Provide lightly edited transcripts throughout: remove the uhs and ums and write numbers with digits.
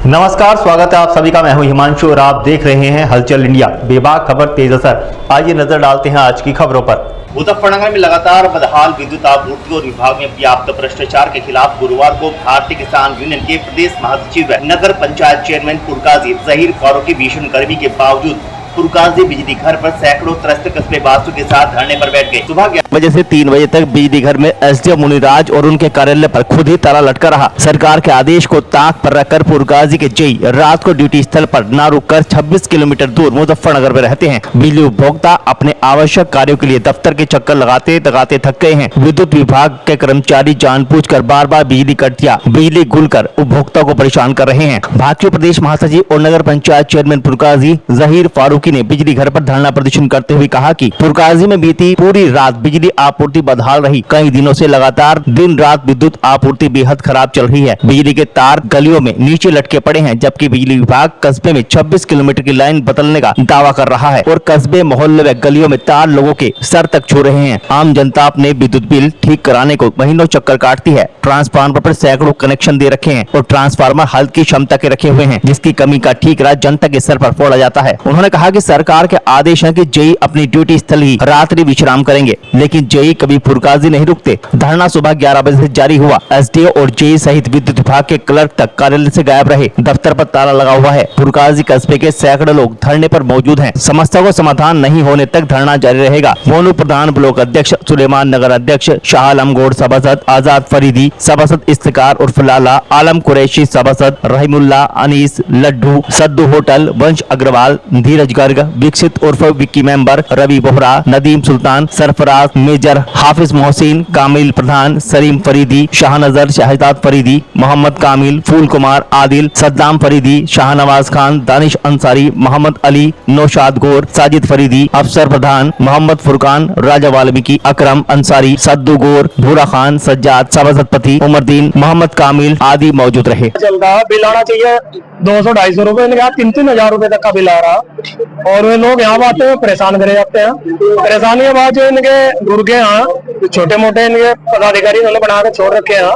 नमस्कार, स्वागत है आप सभी का। मैं हूं हिमांशु और आप देख रहे हैं हलचल इंडिया। बेबाक खबर तेज असर। आइए नजर डालते हैं आज की खबरों पर। मुजफ्फरनगर में लगातार बदहाल विद्युत आपूर्ति और विभाग में व्याप्त भ्रष्टाचार के खिलाफ गुरुवार को भारतीय किसान यूनियन के प्रदेश महासचिव व नगर पंचायत चेयरमैन पुरकाजी जहीर फारूकी भीषण गर्मी के बावजूद पुरकाजी बिजली घर पर सैकड़ों त्रस्त कस्बे वासियों के साथ धरने पर बैठ गए। सुबह 11 बजे से 3 बजे तक बिजली घर में एसडीओ मुनिराज और उनके कार्यालय पर खुद ही ताला लटका रहा। सरकार के आदेश को ताक पर रखकर पुरकाजी के जेई रात को ड्यूटी स्थल पर न रुककर 26 किलोमीटर दूर मुजफ्फरनगर में रहते हैं। बिजली उपभोक्ता अपने आवश्यक कार्यों के लिए दफ्तर के चक्कर लगाते लगाते थक गए हैं। विद्युत विभाग के कर्मचारी जानबूझकर बार बार बिजली कट दिया, बिजली गुलकर उपभोक्ता को परेशान कर रहे हैं। भाजपा प्रदेश महासचिव और नगर पंचायत चेयरमैन पुरकाजी जहीर फारूकी ने बिजली घर पर धरना प्रदर्शन करते हुए कहा कि पुरकाजी में बीती पूरी रात बिजली आपूर्ति बदहाल रही। कई दिनों से लगातार दिन रात विद्युत आपूर्ति बेहद खराब चल रही है। बिजली के तार गलियों में नीचे लटके पड़े हैं, जबकि बिजली विभाग कस्बे में 26 किलोमीटर की लाइन बदलने का दावा कर रहा है और कस्बे मोहल्ले व गलियों में तार लोगों के सर तक छू रहे हैं। आम जनता अपने विद्युत बिल ठीक कराने को महीनों चक्कर काटती है। ट्रांसफार्मर पर सैकड़ों कनेक्शन दे रखे हैं और ट्रांसफार्मर हल्की क्षमता के रखे हुए हैं, जिसकी कमी का ठीकरा जनता के सर पर फोड़ा जाता है। उन्होंने कहा कि सरकार के आदेश है कि जेई अपनी ड्यूटी स्थल ही रात्रि विश्राम करेंगे, लेकिन जेई कभी पुरकाजी नहीं रुकते। धरना सुबह 11 बजे से जारी हुआ। एसडीओ और जेई सहित विद्युत विभाग के क्लर्क तक कार्यालय से गायब रहे। दफ्तर पर ताला लगा हुआ है। पुरकाजी कस्बे के सैकड़ों लोग धरने पर मौजूद हैं। समस्या को समाधान नहीं होने तक धरना जारी रहेगा। मोनू प्रधान ब्लॉक अध्यक्ष, सुलेमान नगर अध्यक्ष, शाह आलम गौड़ सभासद, आजाद फरीदी सभासद इफ्तिकार उर्फ लाला, आलम कुरैशी सभासद, रहीमुल्ला, अनीस, लड्डू, सद्दू होटल, वंश अग्रवाल, धीरज गर्ग, विकसित उर्फ विक्की मेंबर, रवि बोहरा, नदीम सुल्तान, सरफराज, मेजर हाफिज मोहसिन, कामिल प्रधान, सलीम फरीदी, शाहनजर, शाहिदाद फरीदी, मोहम्मद कामिल, फूल कुमार, आदिल, सद्दाम फरीदी, शाहनवाज खान, दानिश अंसारी, मोहम्मद अली, नौशाद गौर, साजिद फरीदी, अफसर प्रधान, मोहम्मद फुरकान, राजा वाल्मीकि, अकरम अंसारी, सद्दू गौर, भूरा खान, सज्जाद, सभासदपति, उमरदीन, मोहम्मद कामिल आदि मौजूद रहे। चल रहा बिल आना चाहिए 200-250 रुपए, इनके यहाँ 3-3 हजार रुपए तक का बिल आ रहा और वे लोग यहाँ आते हैं परेशान करे जाते हैं। परेशानी के बाद जो इनके गुर्गे यहाँ छोटे मोटे इनके पदाधिकारी उन्होंने बना के छोड़ रखे हैं,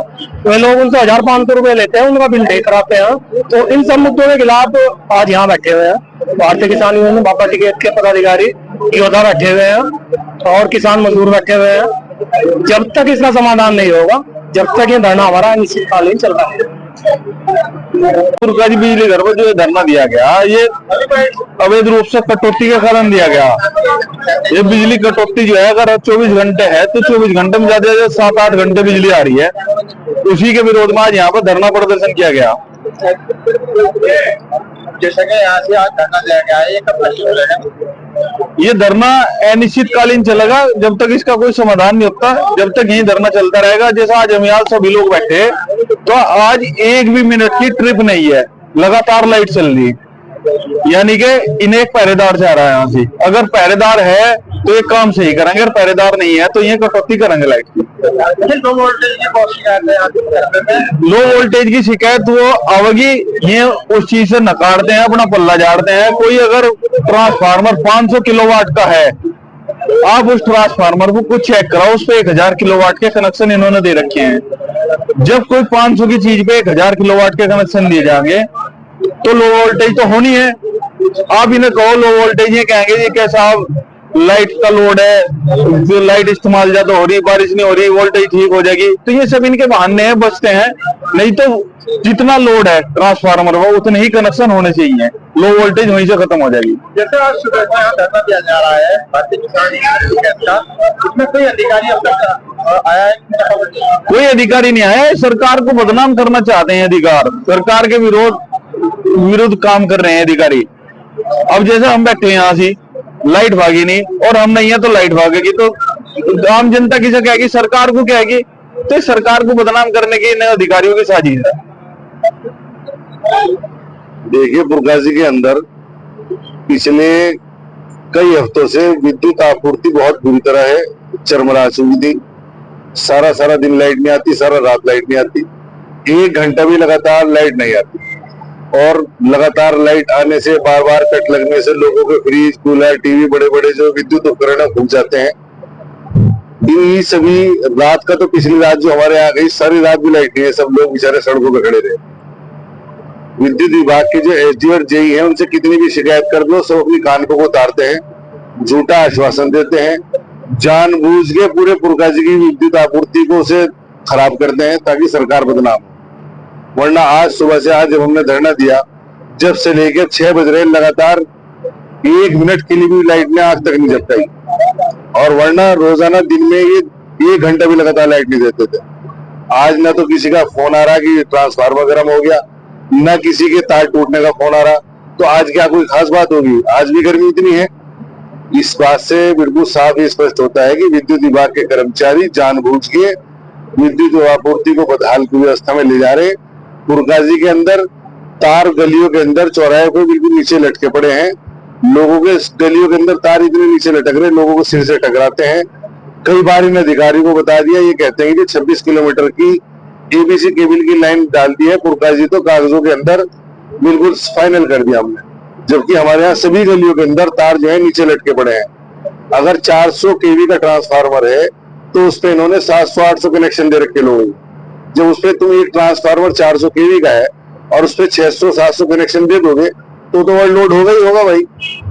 वे लोग उनसे 1500 रुपए लेते हैं, उनका बिल ठीक कराते हैं। तो इन सब मुद्दों के खिलाफ आज यहाँ बैठे हुए हैं भारतीय किसान यूनियन बाबा टिकैत के पदाधिकारी योद्धा बैठे हुए हैं और किसान मजदूर बैठे हुए हैं। जब तक इसका समाधान नहीं होगा, जब तक ये धरना हमारा अनिश्चितकालीन चल रहा है। पुरकाजी बिजली घर पर जो धरना दिया गया, ये अवैध रूप से कटौती के कारण दिया गया। ये बिजली कटौती जो है, अगर 24 घंटे है तो 24 घंटे में ज्यादा 7-8 घंटे बिजली आ रही है। उसी के विरोध में आज यहाँ पर धरना प्रदर्शन किया गया। जैसे कि यहाँ से आज धरना दिया गया है, ये कब तक चलेगा? ये धरना अनिश्चितकालीन चलेगा जब तक इसका कोई समाधान नहीं होता, जब तक यही धरना चलता रहेगा। जैसा आज हम यहाँ सभी लोग बैठे, तो आज एक भी मिनट की ट्रिप नहीं है, लगातार लाइट चल रही, यानी कि इन्हें एक पहरेदार चाह रहा है यहाँ से। अगर पहरेदार है तो ये काम सही करेंगे, अगर पहरेदार नहीं है तो ये कटौती करेंगे लाइट की। लो वोल्टेज की बहुत शिकायत है, लो वोल्टेज की शिकायत वो आवेगी, ये उस चीज से नकारते हैं, अपना पल्ला झाड़ते हैं। कोई अगर ट्रांसफार्मर 500 किलोवाट का है, आप उस ट्रांसफार्मर को कुछ चेक कराओ, उस पे 1000 किलोवाट के कनेक्शन इन्होंने दे रखे हैं। जब कोई 500 की चीज पे 1000 किलोवाट के कनेक्शन दिए जाएंगे तो लो वोल्टेज तो होनी है। आप इन्हें कहो लो वोल्टेज, ये कहेंगे जी कैसा लाइट का लोड है, जो लाइट इस्तेमाल ज्यादा हो रही, बारिश नहीं हो रही, वोल्टेज ठीक हो जाएगी। तो ये सब इनके बहाने हैं, बचते हैं। नहीं तो जितना लोड है ट्रांसफार्मर वो उतने ही कनेक्शन होने चाहिए, लो वोल्टेज वहीं से खत्म हो जाएगी। जैसे आज सुबह से यहाँ धरना दिया जा रहा है भारतीय किसान यूनियन का, इसमें कोई अधिकारी अब तक आया है? कोई अधिकारी नहीं आया। सरकार को बदनाम करना चाहते हैं अधिकार, सरकार के विरुद्ध काम कर रहे हैं अधिकारी। अब जैसे हम बैठे हैं यहाँ से, लाइट भागी नहीं और हम नहीं है तो लाइट भागेगी, तो आम जनता किसे कहेगी, सरकार को कहेगी। तो सरकार को बदनाम करने की इन अधिकारियों की साजिश है। देखिए, पुरकाजी के अंदर पिछले कई हफ्तों से विद्युत आपूर्ति बहुत बुरी तरह है, चरमरा चुकी थी। सारा दिन लाइट नहीं आती, सारा रात लाइट नहीं आती, 1 घंटा भी लगातार लाइट नहीं आती। और लगातार लाइट आने से, बार बार कट लगने से लोगों के फ्रिज, कूलर, टीवी, बड़े बड़े जो विद्युत उपकरण फूक जाते हैं। इन सभी रात का तो पिछली रात जो हमारे यहाँ गई, सारी रात भी लाइट नहीं है, सब लोग बेचारे सड़कों पे खड़े रहे। विद्युत विभाग के जो एसडी और जेई है उनसे कितनी भी शिकायत कर दो, सब अपनी कान को उतारते हैं, झूठा आश्वासन देते हैं, जानबूझ के पूरे पुरकाजी की विद्युत आपूर्ति को उसे खराब करते हैं ताकि सरकार बदनाम हो। वरना आज सुबह से आज जब हमने धरना दिया, जब से लेकर 6 बज रहे लगातार 1 मिनट के लिए भी लाइट ने आग तक नहीं झपकाई, और वरना रोजाना दिन में ये 1 घंटा भी लगातार लाइट नहीं देते थे। आज ना तो किसी का फोन आ रहा कि ट्रांसफार्मर गर्म हो गया, ना किसी के तार टूटने का फोन आ रहा, तो आज क्या कोई खास बात होगी? आज भी गर्मी इतनी है। इस बात से बिल्कुल साफ ही स्पष्ट होता है कि विद्युत विभाग के कर्मचारी जानबूझ के विद्युत आपूर्ति को बदहाल की व्यवस्था में ले जा रहे। पुरकाजी के अंदर तार गलियों के अंदर चौराहे पे बिल्कुल नीचे लटके पड़े हैं, लोगों के गलियों के अंदर तार इतने नीचे लटक रहे, लोगों को सिर से टकराते हैं। कई बार इन अधिकारी को बता दिया, ये कहते हैं कि 26 किलोमीटर की एबीसी केबल की लाइन डाल दी है, पुरकाजी तो कागजों के अंदर बिल्कुल फाइनल कर दिया हमने, जबकि हमारे यहाँ सभी गलियों के अंदर तार जो है नीचे लटके पड़े हैं। अगर 400 केवी का ट्रांसफार्मर है तो उस पे इन्होंने 700-800 कनेक्शन दे रखे लोगों को। जब उस पे तुम एक ट्रांसफार्मर 400 केवी का है और उस पे 600-700 कनेक्शन दे दोगे तो ओवरलोड होगा ही होगा भाई।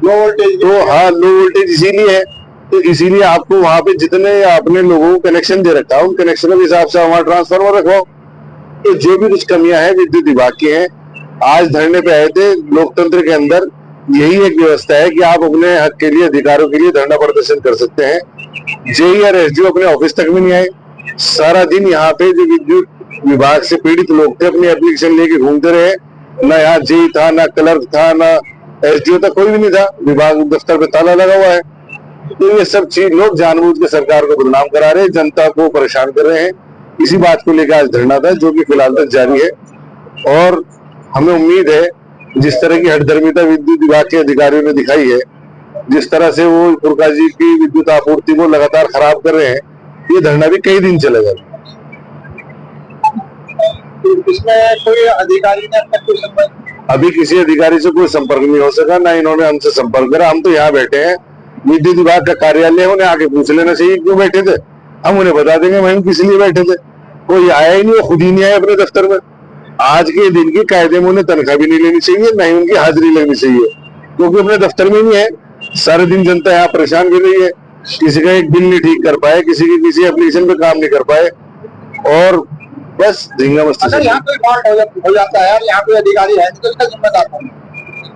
लो वोल्टेज, तो हाँ, लो वोल्टेज इसीलिए है, तो इसीलिए आपको वहां पे जितने आपने लोगों को कनेक्शन दे रखा है उन कनेक्शनों के हिसाब से हमारा ट्रांसफार्मर रखवाओ। तो जो भी कुछ कमियां हैं विद्युत विभाग की हैं, आज धरने पे आए थे। लोकतंत्र के अंदर यही एक व्यवस्था है कि आप अपने हक के लिए, अधिकारों के लिए धरना प्रदर्शन कर सकते हैं। जेई और एसडीओ अपने ऑफिस तक भी नहीं आए। सारा दिन यहाँ पे जो विद्युत विभाग से पीड़ित लोग थे अपनी एप्लीकेशन लेके घूमते रहे। ना यहाँ जेई था, ना क्लर्क था, ना एसडीओ तक कोई भी नहीं था। विभाग दफ्तर पे ताला लगा हुआ है। तो ये सब चीज लोग जानबूझ के सरकार को बदनाम करा रहे हैं, जनता को परेशान कर रहे हैं। इसी बात को लेकर आज धरना था, जो कि फिलहाल तक जारी है। और हमें उम्मीद है जिस तरह की हठधर्मिता विद्युत विभाग के अधिकारियों ने दिखाई है, जिस तरह से वो पुरकाजी की विद्युत आपूर्ति को लगातार खराब कर रहे हैं, ये धरना भी कई दिन चलेगा। इसमें कोई अधिकारी ने अब तक कोई संपर्क? अभी किसी अधिकारी से कोई संपर्क नहीं हो सका, ना इन्होंने हमसे संपर्क करा। हम तो यहाँ बैठे हैं, विद्युत विभाग का कार्यालय, उन्हें आके पूछ लेना चाहिए क्यों बैठे थे, हम उन्हें बता देंगे हम किस लिए बैठे थे। कोई आया ही नहीं, वो खुद ही नहीं आया अपने दफ्तर में। आज के दिन की कायदे में उन्हें तनख्वाह भी नहीं लेनी चाहिए, ना ही उनकी हाजिरी लगनी चाहिए, क्योंकि अपने दफ्तर में नहीं है। सारे दिन जनता यहाँ परेशान कर रही है, किसी का एक बिल नहीं ठीक कर पाए, किसी की किसी एप्लीकेशन पे काम नहीं कर पाए, और बस झींगा मस्ती। अगर यहाँ कोई फॉल्ट हो जाता है, यहाँ कोई अधिकारी है तो उसका जिम्मेदार कौन है?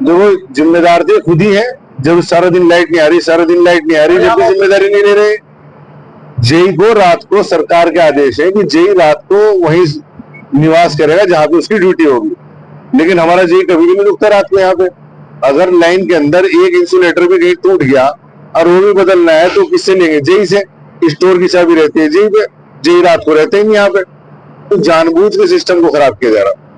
जो जिम्मेदार थे खुद ही है। जब सारा दिन लाइट नहीं आ रही, सारा दिन लाइट नहीं आ रही, जब भी जिम्मेदारी नहीं ले रहे। जेई को रात को सरकार के आदेश है कि जेई रात को वहीं निवास करेगा जहां पे उसकी ड्यूटी होगी, लेकिन हमारा जेई कभी भी नहीं रुकता रात को यहाँ पे। अगर लाइन के अंदर एक इंसुलेटर भी कहीं टूट गया और वो भी बदलना है तो किससे लेंगे? जेई से। स्टोर की चाबी रहती है जेई पे, जेई रात को रहते ही नहीं यहाँ पे। तो जानबूझ के सिस्टम को खराब किया जा रहा है।